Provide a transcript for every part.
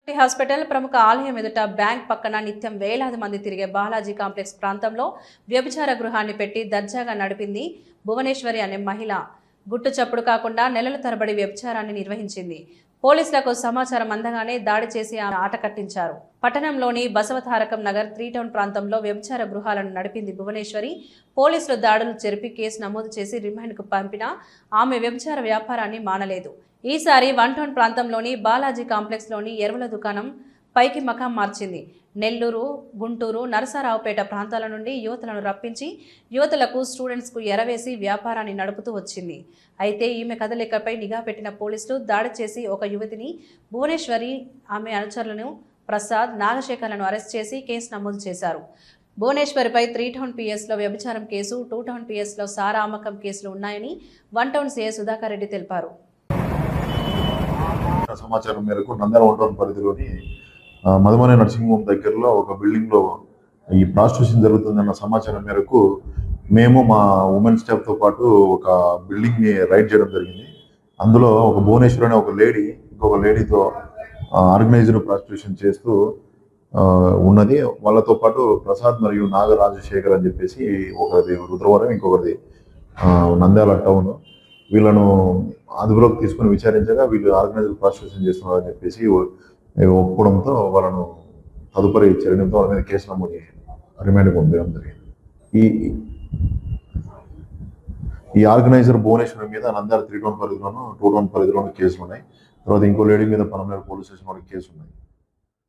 Hospital ప్రముఖ ఆలయం ఎదుట బ్యాంక్ పక్కన నిత్యం వేలాది మంది తిరిగే బాలాజీ కాంప్లెక్స్ ప్రాంతంలో వ్యభిచార గృహాన్ని పెట్టి దర్జాగా నడిపింది భువనేశ్వరి అనే మహిళ. గుట్టు చప్పుడు కాకుండా నెలల తరబడి వ్యభిచారాన్ని నిర్వహించింది. పోలీసులకు సమాచారం అందగానే దాడి చేసి ఆట కట్టించారు. పట్టణంలోని బసవతారకం నగర్ 3 టౌన్ ప్రాంతంలో వ్యభిచార గృహాలను నడిపింది భువనేశ్వరి. పోలీసులు దాడులు జరిపి కేసు నమోదు చేసి రిమాండ్కు పంపినా ఆమె వ్యభిచార వ్యాపారాన్ని మానలేదు. ఈసారి 1 టౌన్ ప్రాంతంలోని బాలాజీ కాంప్లెక్స్లోని ఎరువుల దుకాణం పైకి మకాం మార్చింది. నెల్లూరు, గుంటూరు, నరసరావుపేట ప్రాంతాల నుండి యువతులను రప్పించి యువతులకు, స్టూడెంట్స్కు ఎరవేసి వ్యాపారాన్ని నడుపుతూ వచ్చింది. అయితే ఈమె కదలికపై నిఘా పెట్టిన పోలీసులు దాడి చేసి ఒక యువతిని, భువనేశ్వరి, ఆమె అనుచరులను ప్రసాద్, నాగశేఖర్లను అరెస్ట్ చేసి కేసు నమోదు చేశారు. భువనేశ్వరిపై 3 టౌన్ పిఎస్లో వ్యభిచారం కేసు, 2 టౌన్ పిఎస్లో సారా అమ్మకం కేసులు ఉన్నాయని 1 టౌన్ సీఐ సుధాకర్ రెడ్డి తెలిపారు. సమాచారం మేరకు నంద్యాల 1 టౌన్ పరిధిలోని మధుమనే నర్సింగ్ హోమ్ దగ్గరలో ఒక బిల్డింగ్ లో ఈ ప్రాస్టిట్యూషన్ జరుగుతుందన్న సమాచారం మేరకు మేము మా ఉమెన్ స్టాఫ్ తో పాటు ఒక బిల్డింగ్ ని రైడ్ చేయడం జరిగింది. అందులో ఒక భువనేశ్వర్ అనే ఒక లేడీ ఇంకొక లేడీతో ఆర్గనైజ్డ్ ప్రాస్టిట్యూషన్ చేస్తూ ఉన్నది. వాళ్ళతో పాటు ప్రసాద్ మరియు నాగరాజశేఖర్ అని చెప్పేసి ఒకరిది రుద్రవరం, ఇంకొకరిది నంద్యాల టౌన్. వీళ్ళను అదుపులోకి తీసుకుని విచారించగా వీళ్ళు ఆర్గనైజ్డ్ ప్రాస్టిట్యూషన్ చేస్తున్నారని చెప్పేసి ఒప్పుకోవడంతో వాళ్ళను తదుపరి చర్యలతో వాళ్ళ మీద కేసు నమోదు రిమాండ్కి పంపించడం జరిగింది. ఈ ఆర్గనైజర్ భువనేశ్వరి మీద నంద్యాల 3 టౌన్ పరిధిలోనూ 2 టౌన్ పరిధిలోనూ కేసులు ఉన్నాయి. తర్వాత ఇంకో లేడీ మీద పనమనేరు పోలీస్ స్టేషన్ వాళ్ళకి కేసు ఉన్నాయి.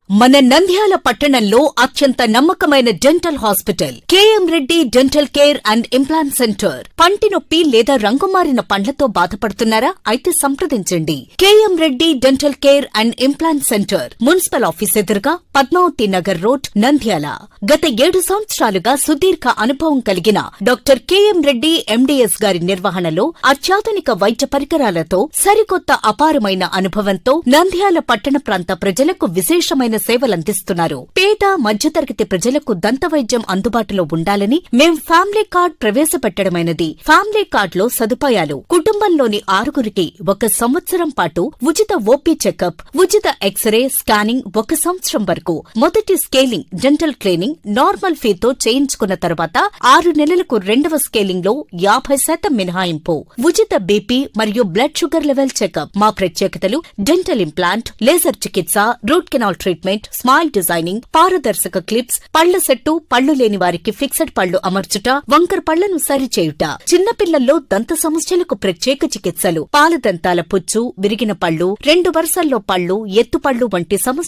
మన నంద్యాల పట్టణంలో అత్యంత నమ్మకమైన dental hospital KM Reddy dental care and implant centre. పంటి నొప్పి లేదా రంగుమారిన పండ్లతో బాధపడుతున్నారా? అయితే సంప్రదించండి. KM Reddy dental care and implant centre, municipal office ఎదురుగా, పద్మావతి నగర్ రోడ్, నంద్యాల. గత 7 సంవత్సరాలుగా సుదీర్ఘ అనుభవం కలిగిన డాక్టర్ కేఎం రెడ్డి ఎండీఎస్ గారి నిర్వహణలో అత్యాధునిక వైద్య పరికరాలతో సరికొత్త అపారమైన అనుభవంతో నంద్యాల పట్టణ ప్రాంత ప్రజలకు విశేషమైన సేవలందిస్తున్నారు. పేద మధ్యతరగతి ప్రజలకు దంత వైద్యం అందుబాటులో ఉండాలని మేం ఫ్యామిలీ కార్డ్ ప్రవేశపెట్టడమైనది. ఫ్యామిలీ కార్డ్ లో సదుపాయాలు: కుటుంబంలోని 6గురికి 1 సంవత్సరం పాటు ఉచిత ఓపీ చెకప్, ఉచిత ఎక్స్రే స్కానింగ్ 1 సంవత్సరం వరకు, మొదటి స్కేలింగ్ డెంటల్ క్లీనింగ్ నార్మల్ ఫీతో చేయించుకున్న తర్వాత 6 నెలలకు 2వ స్కేలింగ్ లో 50% మినహాయింపు, ఉచిత బీపీ మరియు బ్లడ్ షుగర్ లెవెల్ చెకప్. మా ప్రత్యేకతలు: డెంటల్ ఇంప్లాంట్, లేజర్ చికిత్స, root canal treatment, smile designing, పారదర్శక క్లిప్స్, పళ్ల సెట్టు, పళ్లు లేని వారికి ఫిక్స్డ్ పళ్లు అమర్చుట, వంకర పళ్లను సరిచేయుట, చిన్నపిల్లల్లో దంత సమస్యలకు ప్రత్యేక చికిత్సలు, పాలదంతాల పుచ్చు, విరిగిన పళ్లు, 2 వరుసల్లో పళ్లు, ఎత్తుపళ్లు వంటి సమస్య